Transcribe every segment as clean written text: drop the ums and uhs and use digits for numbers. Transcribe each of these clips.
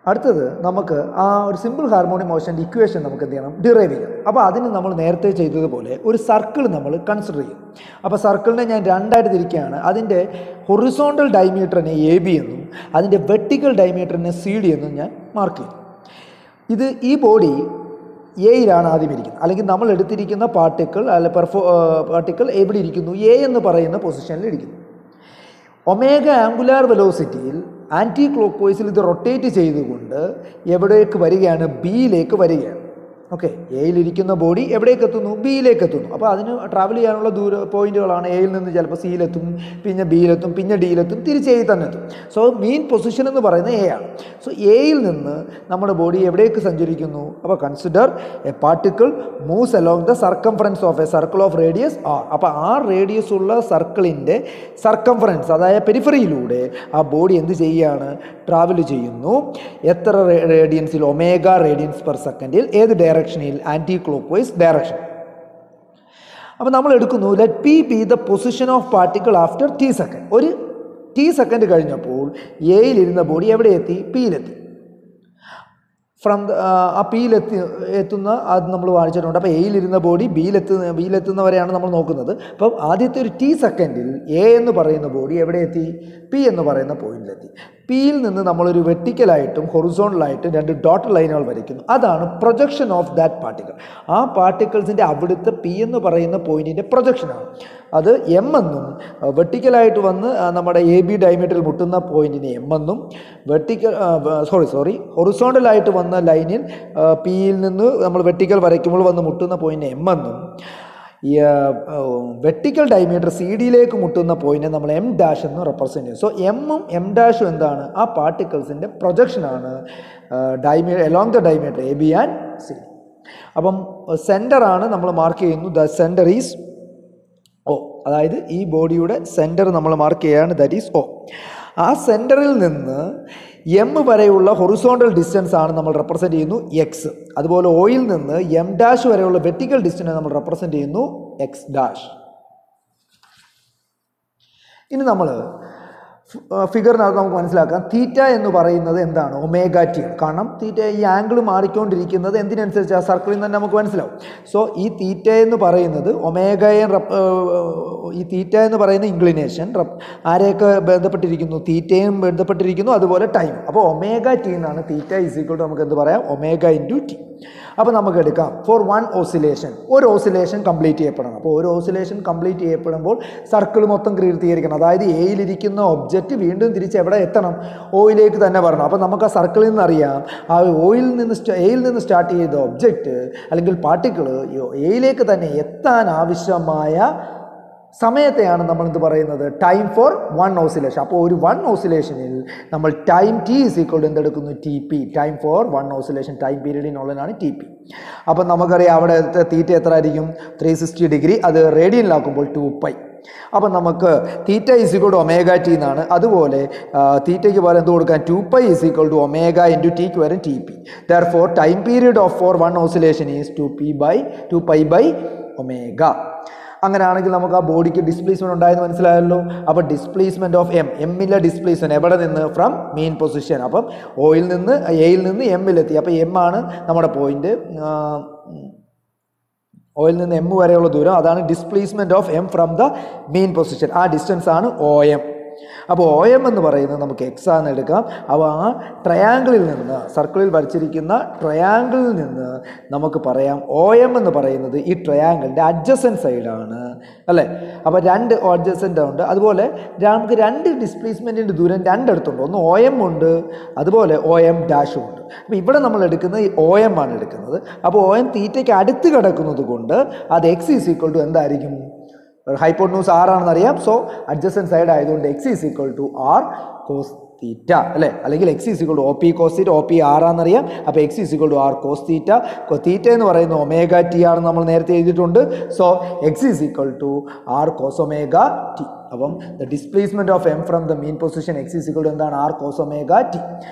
അടുത്തത് നമുക്ക് ആ ഒരു സിമ്പിൾ ഹാർമോണിക് മോഷൻ്റെ ഇക്വേഷൻ നമുക്ക് എന്ത് ചെയ്യണം, ഡിറൈവ് ചെയ്യാം. അപ്പോൾ അതിന് നമ്മൾ നേരത്തെ ചെയ്തതുപോലെ ഒരു സർക്കിൾ നമ്മൾ കൺസിഡർ ചെയ്യും. അപ്പോൾ സർക്കിളിനെ ഞാൻ രണ്ടായിട്ട് തിരിക്കുകയാണ്. അതിൻ്റെ ഹൊറിസോണ്ടൽ ഡയമീറ്ററിനെ എ ബി എന്നും അതിൻ്റെ വെർട്ടിക്കൽ ഡയമീറ്ററിനെ സി ഡി എന്നും ഞാൻ മാർക്ക് ചെയ്യും. ഈ ബോഡി എയിലാണ് ആദ്യം ഇരിക്കുന്നത്, അല്ലെങ്കിൽ നമ്മൾ എടുത്തിരിക്കുന്ന പാർട്ടിക്കിൾ എവിടെ ഇരിക്കുന്നു, എ എന്ന് പറയുന്ന പൊസിഷനിൽ ഇരിക്കുന്നു. ഒമേഗ ആംഗുലാർ വെലോസിറ്റിയിൽ ആൻറ്റി ക്ലോക്ക് വൈസിൽ ഇത് റൊട്ടേറ്റ് ചെയ്തുകൊണ്ട് എവിടേക്ക് വരികയാണ്, ബിയിലേക്ക് വരികയാണ്. ഓക്കെ, എയിലിരിക്കുന്ന ബോഡി എവിടേക്ക് എത്തുന്നു, ബിയിലേക്ക് എത്തുന്നു. അപ്പോൾ അതിന് ട്രാവൽ ചെയ്യാനുള്ള പോയിന്റുകളാണ്. എയിൽ നിന്ന് ചിലപ്പോൾ സിയിലെത്തും, പിന്നെ ബിയിലെത്തും, പിന്നെ ഡിയിലെത്തും, തിരിച്ച് എയിൽ തന്നെ എത്തും. സോ മെയിൻ പൊസിഷൻ എന്ന് പറയുന്നത് എ ആണ്. സോ എയിൽ നിന്ന് നമ്മുടെ ബോഡി എവിടേക്ക് സഞ്ചരിക്കുന്നു? അപ്പോൾ consider a particle moves along the circumference of a circle of radius R. അപ്പോൾ ആ റേഡിയസ് ഉള്ള സർക്കിളിൻ്റെ സർക്കംഫറൻസ്, അതായത് പെരിഫറിയിലൂടെ ആ ബോഡി എന്ത് ചെയ്യുകയാണ്, ട്രാവൽ ചെയ്യുന്നു. എത്ര റേഡിയൻസിൽ? ഒമേഗ റേഡിയൻസ് പെർ സെക്കൻഡിൽ. ഏത് ഡയറക്ഷനിൽ? Anticlockwise direction. അപ്പോൾ നമ്മൾ എടുക്കുന്നു, let P be the position of particle after T second. ഒരു ടി സെക്കൻഡ് കഴിഞ്ഞപ്പോൾ എയിലിരുന്ന ബോഡി എവിടെ എത്തി? പിയിലെത്തി. ആ എത്തുന്ന അത് നമ്മൾ വായിച്ചിട്ടുണ്ട്. അപ്പോൾ എയിലിരുന്ന ബോഡി ബിയിലെത്തുന്നവരെയാണ് നമ്മൾ നോക്കുന്നത്. അപ്പം ആദ്യത്തെ ഒരു ടി സെക്കൻഡിൽ എ എന്ന് പറയുന്ന ബോഡി എവിടെ എത്തി? പി എന്ന് പറയുന്ന പോയിന്റിലെത്തി. പിയിൽ നിന്ന് നമ്മളൊരു വെർട്ടിക്കലായിട്ടും ഹൊറിസോണ്ടലായിട്ടും രണ്ട് ഡോട്ട് ലൈനുകൾ വരയ്ക്കുന്നു. അതാണ് പ്രൊജക്ഷൻ ഓഫ് ദാറ്റ് പാർട്ടിക്കിൾ. ആ പാർട്ടിക്കിൾസിൻ്റെ അവിടുത്തെ പി എന്ന് പറയുന്ന പോയിന്റിൻ്റെ പ്രൊജക്ഷനാണ്. അത് എം എന്നും, വെർട്ടിക്കലായിട്ട് വന്ന് നമ്മുടെ എ ബി ഡയമീറ്ററിൽ മുട്ടുന്ന പോയിന്റിനെ എം എന്നും, ഹൊറിസോണ്ടലായിട്ട് വന്ന ലൈനിൽ പിയിൽ നിന്ന് നമ്മൾ വെർട്ടിക്കൽ വരയ്ക്കുമ്പോൾ വന്ന് മുട്ടുന്ന പോയിന്റിനെ എം എന്നും, വെർട്ടിക്കൽ ഡയമീറ്റർ സി ഡിയിലേക്ക് മുട്ടുന്ന പോയിന്റിനെ നമ്മൾ എം ഡാഷ് എന്ന് റെപ്രസെൻറ്റ് ചെയ്യും. സോ എമ്മും എം ഡാഷും എന്താണ്? ആ പാർട്ടിക്കിൾസിൻ്റെ പ്രൊജക്ഷനാണ് along the diameter a b and c. അപ്പം സെൻറ്ററാണ് നമ്മൾ മാർക്ക് ചെയ്യുന്നു. The center is O. അതായത് ഈ ബോഡിയുടെ സെൻറ്റർ നമ്മൾ മാർക്ക് ചെയ്യുകയാണ്, ദാറ്റ് ഈസ് O. ആ സെൻറ്ററിൽ നിന്ന് എം വരെയുള്ള ഹൊറിസോണ്ടൽ ഡിസ്റ്റൻസ് ആണ് നമ്മൾ റെപ്രസെൻറ്റ് ചെയ്യുന്നു എക്സ്. അതുപോലെ ഓയിൽ നിന്ന് എം ഡാഷ് വരെയുള്ള വെർട്ടിക്കൽ ഡിസ്റ്റൻസ് നമ്മൾ റെപ്രസെൻറ്റ് ചെയ്യുന്നു എക്സ് ഡാഷ്. ഇനി നമ്മൾ ഫിഗറിനകത്ത് നമുക്ക് മനസ്സിലാക്കാം, തീറ്റ എന്ന് പറയുന്നത് എന്താണ്? Omega T. കാരണം തീറ്റ ഈ ആംഗിൾ മാറിക്കൊണ്ടിരിക്കുന്നത് എന്തിനനുസരിച്ച്? ആ സർക്കിളിൽ നിന്ന് തന്നെ നമുക്ക് മനസ്സിലാവും. സോ ഈ തീറ്റ എന്ന് പറയുന്നത് ഈ തീറ്റ എന്ന് പറയുന്ന ഇൻക്ലിനേഷൻ ആരെയൊക്കെ ബന്ധപ്പെട്ടിരിക്കുന്നു? തീറ്റയും ബന്ധപ്പെട്ടിരിക്കുന്നു, അതുപോലെ ടൈം. അപ്പോൾ ഒമേഗ ടി എന്നാണ്. തീറ്റ ഈസ് ഈക്വൽ ടു നമുക്ക് എന്ത് പറയാം? Omega into T. അപ്പോൾ നമുക്ക് എടുക്കാം, ഫോർ വൺ ഓസിലേഷൻ, ഒരു ഓസിലേഷൻ കംപ്ലീറ്റ് ചെയ്യപ്പെടണം. അപ്പോൾ ഒരു ഓസിലേഷൻ കംപ്ലീറ്റ് ചെയ്യപ്പെടുമ്പോൾ സർക്കിൾ മൊത്തം ക്രിയീകരിക്കണം. അതായത് എയിലിരിക്കുന്ന ഒബ്ജക്റ്റ് വീണ്ടും തിരിച്ച് എവിടെ എത്തണം? ഓയിലേക്ക് തന്നെ വരണം. അപ്പോൾ നമുക്ക് ആ സർക്കിളിൽ നിന്ന് അറിയാം, ആ എയിൽ നിന്ന് സ്റ്റാർട്ട് ചെയ്ത ഒബ്ജക്റ്റ് അല്ലെങ്കിൽ പാർട്ടിക്കിൾ എയിലേക്ക് തന്നെ എത്താൻ ആവശ്യമായ സമയത്തെയാണ് നമ്മൾ എന്ത് പറയുന്നത്? Time for one oscillation. അപ്പോൾ ഒരു വൺ ഓസിലേഷനിൽ നമ്മൾ time t is equal to എന്തെടുക്കുന്നു? T p. Time for one oscillation, time പീരീഡിനുള്ളതാണ് ടി പി. അപ്പം നമുക്കറിയാം അവിടെ തീറ്റ എത്ര ആയിരിക്കും? 360 ഡിഗ്രി. അത് റേഡിയനിലാക്കുമ്പോൾ 2π. അപ്പം നമുക്ക് theta is equal to omega T എന്നാണ്. അതുപോലെ തീറ്റയ്ക്ക് പകരം എന്ത് കൊടുക്കാൻ? 2π is equal to omega into ടിക്ക് പകരം t p. Therefore time period of for one oscillation is 2π by omega. അങ്ങനെയാണെങ്കിൽ നമുക്ക് ആ ബോഡിക്ക് ഡിസ്പ്ലേസ്മെൻറ്റ് ഉണ്ടായെന്ന് മനസ്സിലായല്ലോ. അപ്പോൾ ഡിസ്പ്ലേസ്മെൻറ്റ് ഓഫ് എമ്മിലെ ഡിസ്പ്ലേസ്മെൻറ്റ് എവിടെ നിന്ന്? From main position. അപ്പം എയിൽ നിന്ന് എമ്മിലെത്തി. അപ്പോൾ എം ആണ് നമ്മുടെ പോയിന്റ്. ഓയിൽ നിന്ന് എം വരെയുള്ള ദൂരം, അതാണ് displacement of m from the main position. ആ ഡിസ്റ്റൻസ് ആണ് OM. അപ്പോൾ OM എന്ന് പറയുന്നത് നമുക്ക് എക്സ് ആണെന്ന് എടുക്കാം. അപ്പോൾ ആ ട്രയാങ്കിളിൽ നിന്ന്, സർക്കിളിൽ വരച്ചിരിക്കുന്ന ട്രയാങ്കിളിൽ നിന്ന് നമുക്ക് പറയാം OM എന്ന് പറയുന്നത് ഈ ട്രയാങ്കിളിൻ്റെ അഡ്ജസൻറ്റ് സൈഡാണ്, അല്ലേ? അപ്പോൾ രണ്ട് അഡ്ജസൻ്റ് ഉണ്ട്. അതുപോലെ നമുക്ക് രണ്ട് ഡിസ്പ്ലേസ്മെൻറ്റിൻ്റെ ദൂരം രണ്ടിടത്തുണ്ട്. ഒന്ന് OM ഉണ്ട്, അതുപോലെ OM ഡാഷും ഉണ്ട്. അപ്പോൾ ഇവിടെ നമ്മൾ എടുക്കുന്നത് ഈ OM ആണ് എടുക്കുന്നത്. അപ്പോൾ OM തീറ്റയ്ക്ക് അടുത്ത് കിടക്കുന്നത് കൊണ്ട് അത് എക്സ് ഈസ് ഈക്വൽ ടു എന്തായിരിക്കും? ഹൈപ്പോട്ടന്യൂസ് ആർ ആണെന്ന് അറിയാം. സോ അഡ്ജസൻറ്റ് സൈഡ് ആയതുകൊണ്ട് x is equal to R cos theta, അല്ലേ? അല്ലെങ്കിൽ x is equal to OP cos theta. OP ആറാണെന്നറിയാം. അപ്പോൾ x is equal to R cos theta. Theta എന്ന് പറയുന്നത് ഒമേഗ ടി ആണെന്ന് നമ്മൾ നേരത്തെ എഴുതിയിട്ടുണ്ട്. So x is equal to R cos omega t. അപ്പം the displacement of m from the mean position X is equal to എന്താണ് R cos omega T.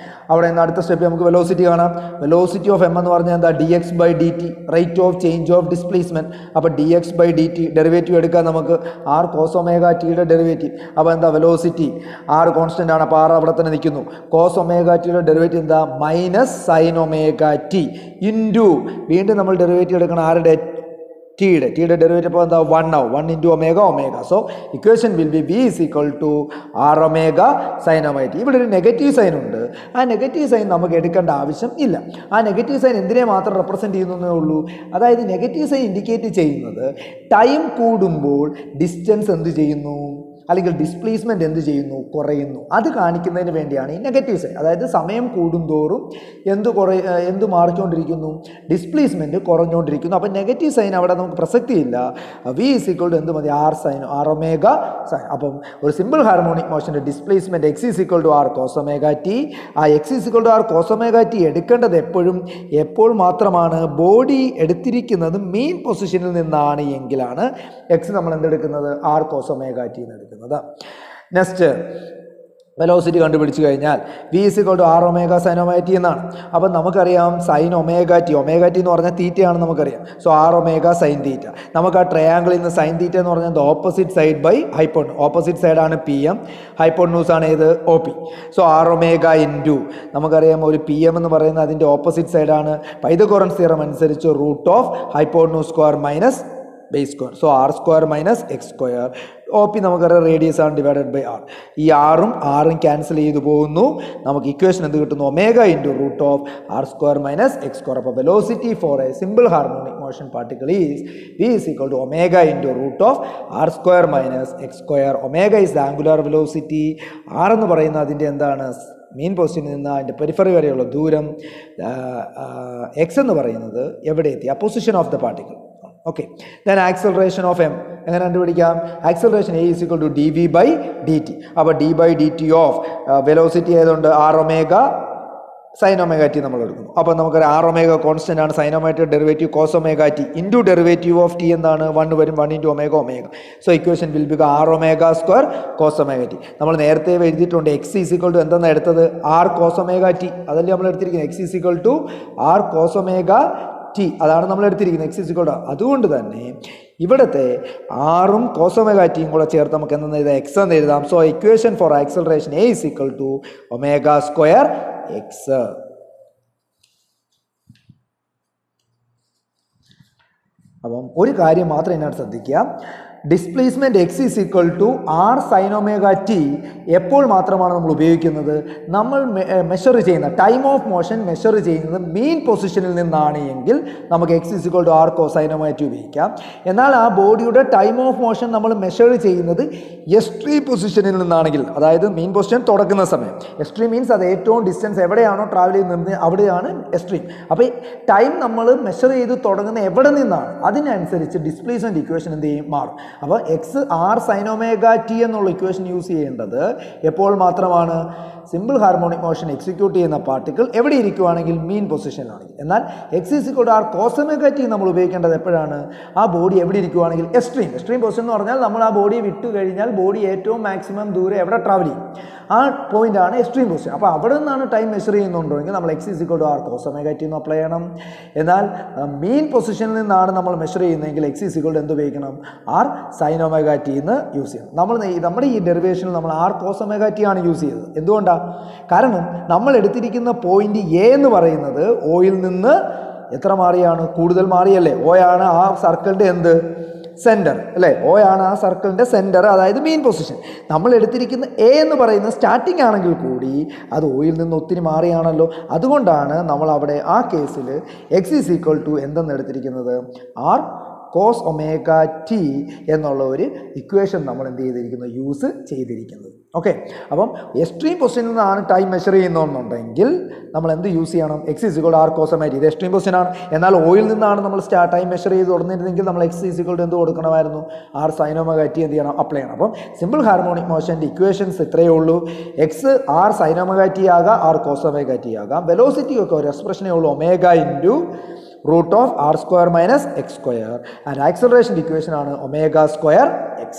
അവിടെ നിന്ന് അടുത്ത സ്റ്റെപ്പ് നമുക്ക് വെലോസിറ്റി കാണാം. വെലോസിറ്റി ഓഫ് എം എന്ന് പറഞ്ഞാൽ എന്താ d x by d t, rate of change of displacement. അപ്പോൾ d x by d t derivative എടുക്കാൻ നമുക്ക് ആർ കോസ് ഒമേഗ ടിയുടെ ഡെറിവേറ്റീവ്. അപ്പോൾ എന്താ വെലോസിറ്റി ആർ കോൺസ്റ്റൻ്റ് ആണ്, അപ്പോൾ ആർ അവിടെ തന്നെ നിൽക്കുന്നു. കോസ് ഒമേഗ ടിയുടെ ഡെറിവേറ്റീവ് എന്താ minus sign omega t into വീണ്ടും നമ്മൾ ഡെറിവേറ്റീവ് എടുക്കണം ആരുടെ ടിയുടെ ഡെറിവേറ്റീവ് അപ്പോൾ എന്താ 1 ആവും. 1 into omega omega. So equation will be V is equal to R omega sine omega T. ഇവിടെ ഒരു നെഗറ്റീവ് സൈൻ ഉണ്ട്. ആ നെഗറ്റീവ് സൈൻ നമുക്ക് എടുക്കേണ്ട ആവശ്യം ഇല്ല. ആ നെഗറ്റീവ് സൈൻ എന്തിനെ മാത്രം റെപ്രസെൻറ്റ് ചെയ്യുന്നേ ഉള്ളൂ. അതായത് നെഗറ്റീവ് സൈൻ ഇൻഡിക്കേറ്റ് ചെയ്യുന്നത് ടൈം കൂടുമ്പോൾ ഡിസ്റ്റൻസ് എന്ത് ചെയ്യുന്നു, അല്ലെങ്കിൽ ഡിസ്പ്ലേസ്മെൻറ്റ് എന്ത് ചെയ്യുന്നു, കുറയുന്നു. അത് കാണിക്കുന്നതിന് വേണ്ടിയാണ് ഈ നെഗറ്റീവ് സൈൻ. അതായത് സമയം കൂടുന്തോറും എന്ത് മാറിക്കൊണ്ടിരിക്കുന്നു, ഡിസ്പ്ലേസ്മെൻറ്റ് കുറഞ്ഞുകൊണ്ടിരിക്കുന്നു. അപ്പോൾ നെഗറ്റീവ് സൈൻ അവിടെ നമുക്ക് പ്രസക്തിയില്ല. വി ഈസ് ഈക്വൽ ടു എന്ത് മതി r sine r omega sine. അപ്പം ഒരു സിമ്പിൾ ഹാർമോണിക് മോഷൻ്റെ displacement X is equal to R cos omega t. ആ x is equal to R cos omega t എടുക്കേണ്ടത് എപ്പോൾ മാത്രമാണ് ബോഡി എടുത്തിരിക്കുന്നത് മീൻ പൊസിഷനിൽ നിന്നാണ് എങ്കിലാണ് എക്സ് നമ്മൾ എന്തെടുക്കുന്നത് ആർ കോസ് ഒമേഗ ടി എന്ന് എടുക്കുന്നത്. നെക്സ്റ്റ് വെലോസിറ്റി കണ്ടുപിടിച്ച് കഴിഞ്ഞാൽ V is equal to R omega sine omega T എന്നാണ്. അപ്പം നമുക്കറിയാം സൈൻ ഒമേഗ ടി എന്ന് പറഞ്ഞാൽ തീറ്റയാണ് നമുക്കറിയാം. So R omega sine theta. നമുക്ക് ആ ട്രയാങ്കിളിൽ നിന്ന് സൈൻ തീറ്റ എന്ന് പറഞ്ഞാൽ opposite side by hypotenuse. Opposite സൈഡാണ് പി എം, ഹൈപ്പോട്ടനൂസ് ആണ് ഏത് O P. So R omega into നമുക്കറിയാം ഒരു പി എം എന്ന് പറയുന്നത് അതിൻ്റെ ഓപ്പോസിറ്റ് സൈഡാണ്. പൈതഗോറസ് തിയറം അനുസരിച്ച് root of hypotenuse square minus base square. So R square minus X square. O P നമുക്കറിയാം റേഡിയസ് ആണ് ഡിവൈഡഡ് ബൈ ആർ. ഈ ആറും ക്യാൻസൽ ചെയ്തു പോകുന്നു. നമുക്ക് ഇക്വേഷൻ എന്ത് കിട്ടുന്നു omega into root of r square minus X square. അപ്പോൾ velocity for a simple harmonic motion particle is v is equal to omega into root of r square minus X square. Omega is the angular velocity. R എന്ന് പറയുന്നത് അതിൻ്റെ എന്താണ് മീൻ പൊസിഷനിൽ നിന്ന് അതിൻ്റെ periphery വരെയുള്ള ദൂരം. എക്സ് എന്ന് പറയുന്നത് എവിടെ എത്തി ആ position of the particle. Okay, then acceleration of m എങ്ങനെ കണ്ടുപിടിക്കാം. Acceleration A is equal to d v by d t. അപ്പോൾ d by d t of velocity ഏതുണ്ട് r omega sine omega T നമ്മൾ എടുക്കുന്നു. അപ്പോൾ നമുക്കൊരു ആർ ഒമേഗ കോൺസ്റ്റൻ്റ് ആണ്. Sine omega derivative cos omega t into derivative of t എന്താണ് 1 വരും. 1 into omega omega. So equation will be r omega square cos omega T. നമ്മൾ നേരത്തെ എഴുതിയിട്ടുണ്ട് എക്സ് ഈസ് ഈക്വൽ ടു എന്താണ് എടുത്തത് ആർ കോസ് ഒമേഗ ടി. അതല്ലേ നമ്മൾ എടുത്തിരിക്കുന്നത്. X is equal to R cos omega T അതാണ് നമ്മൾ എടുത്തിരിക്കുന്നത്. X is equal to. അതുകൊണ്ട് തന്നെ ഇവിടുത്തെ ആറും കോസ് ഒമേഗ ടിയും കൂടെ ചേർത്ത് നമുക്ക് എന്തെന്ന് എഴുതാം എക്സ് എന്ന് എഴുതാം. So equation for acceleration A is equal to omega square X. അപ്പം ഒരു കാര്യം മാത്രം ഇതിനകത്ത് ശ്രദ്ധിക്കുക. Displacement X is equal to R sine omega T എപ്പോൾ മാത്രമാണ് നമ്മൾ ഉപയോഗിക്കുന്നത്, നമ്മൾ മെഷർ ചെയ്യുന്ന ടൈം ഓഫ് മോഷൻ മെഷർ ചെയ്യുന്നത് മീൻ പൊസിഷനിൽ നിന്നാണ് എങ്കിൽ നമുക്ക് X is equal to R cos sine omega T ഉപയോഗിക്കാം. എന്നാൽ ആ ബോഡിയുടെ ടൈം ഓഫ് മോഷൻ നമ്മൾ മെഷർ ചെയ്യുന്നത് എക്സ്ട്രീം പൊസിഷനിൽ നിന്നാണെങ്കിൽ, അതായത് മീൻ പൊസിഷൻ തുടക്കുന്ന സമയം. എക്സ്ട്രീം മീൻസ് അത് ഏറ്റവും ഡിസ്റ്റൻസ് എവിടെയാണോ ട്രാവൽ ചെയ്യുന്നത് അവിടെയാണ് എക്സ്ട്രീം. അപ്പോൾ ടൈം നമ്മൾ മെഷർ ചെയ്ത് തുടങ്ങുന്ന എവിടെ നിന്നാണ് അതിനനുസരിച്ച് ഡിസ്പ്ലേസ്മെൻറ്റ് ഇക്വേഷൻ എന്ത് ചെയ്യും മാറും. അപ്പോൾ X R sine omega T എന്നുള്ള ഇക്വേഷൻ യൂസ് ചെയ്യേണ്ടത് എപ്പോൾ മാത്രമാണ് സിമ്പിൾ ഹാർമോണിക് മോഷൻ എക്സിക്യൂട്ട് ചെയ്യുന്ന പാർട്ടിക്കിൾ എവിടെ ഇരിക്കുവാണെങ്കിൽ മീൻ പൊസിഷനിലാണെങ്കിൽ. എന്നാൽ X is equal to R cos omega T നമ്മൾ ഉപയോഗിക്കേണ്ടത് എപ്പോഴാണ് ആ ബോഡി എവിടെ ഇരിക്കുവാണെങ്കിൽ എക്സ്ട്രീം പൊസിഷൻ എന്ന് പറഞ്ഞാൽ നമ്മൾ ആ ബോഡി വിട്ടു കഴിഞ്ഞാൽ ബോഡി ഏറ്റവും മാക്സിമം ദൂരം എവിടെ ട്രാവൽ ചെയ്യും ആ പോയിൻ്റാണ് എക്സ്ട്രീം പൊസിഷൻ. അപ്പോൾ അവിടെ നിന്നാണ് ടൈം മെഷർ ചെയ്യുന്നുണ്ടെങ്കിൽ നമ്മൾ X is equal to R cos omega T എന്ന് അപ്ലൈ ചെയ്യണം. എന്നാൽ മീൻ പൊസിഷനിൽ നിന്നാണ് നമ്മൾ മെഷർ ചെയ്യുന്നതെങ്കിൽ എക്സ് ഈസ് ഈക്വൽ ടു എന്ത് ഉപയോഗിക്കണം ആർ സൈൻ ഒമേഗ ടി എന്ന് യൂസ് ചെയ്യണം. നമ്മുടെ ഈ ഡെറിവേഷനിൽ നമ്മൾ ആർ കോസ് ഒമേഗ ടി ആണ് യൂസ് ചെയ്തത്. എന്തുകൊണ്ടാണ്? കാരണം നമ്മൾ എടുത്തിരിക്കുന്ന പോയിന്റ് എ എന്ന് പറയുന്നത് ഒയിൽ നിന്ന് എത്ര മാറിയാണ് കൂടുതൽ മാറിയല്ലേ. ഒ ആണ് ആ സർക്കിളിൻ്റെ എന്ത് സെൻറ്റർ അല്ലേ. ഒ ആണ് ആ സർക്കിളിൻ്റെ സെൻറ്റർ, അതായത് മെയിൻ പൊസിഷൻ. നമ്മൾ എടുത്തിരിക്കുന്ന എ എന്ന് പറയുന്നത് സ്റ്റാർട്ടിംഗ് ആണെങ്കിൽ കൂടി അത് ഒയിൽ നിന്ന് ഒത്തിരി മാറിയാണല്ലോ. അതുകൊണ്ടാണ് നമ്മൾ അവിടെ ആ കേസിൽ എക്സ് ഈസ് ഈക്വൽ ടു എന്തെന്ന് എടുത്തിരിക്കുന്നത് ആർ കോസ് ഒമേഗ ടി എന്നുള്ള ഒരു ഇക്വേഷൻ നമ്മൾ എന്ത് ചെയ്തിരിക്കുന്നത് യൂസ് ചെയ്തിരിക്കുന്നത്. ഓക്കെ, അപ്പം എക്സ്ട്രീം പൊസിഷനിൽ നിന്നാണ് ടൈം മെഷർ ചെയ്യുന്നതെന്നുണ്ടെങ്കിൽ നമ്മൾ എന്ത് യൂസ് ചെയ്യണം X is equal to R cos omega T. ഇത് എക്സ്ട്രീം പൊസിഷൻ ആണ്. എന്നാൽ ഓയിൽ നിന്നാണ് നമ്മൾ ടൈം മെഷർ ചെയ്ത് തുടങ്ങിയിരുന്നെങ്കിൽ നമ്മൾ എക്സ് ഈസ് ഈക്വൽ ടു എന്ത് കൊടുക്കണമായിരുന്നു ആർ സൈൻ ഒമേഗ ടി എന്ത് ചെയ്യണം അപ്ലൈ ചെയ്യണം. അപ്പം സിമ്പിൾ ഹാർമോണിക് മോഷൻ്റെ ഇക്വേഷൻസ് ഇത്രയേ ഉള്ളൂ. X R sine omega T ആകാം, ആർ കോസ് ഒമേഗ ടി ആകാം. വെലോസിറ്റി ഒക്കെ ഒരു എക്സ്പ്രഷനേ ഉള്ളൂ omega into root of r square minus x square, and acceleration equation ആണ് omega square x.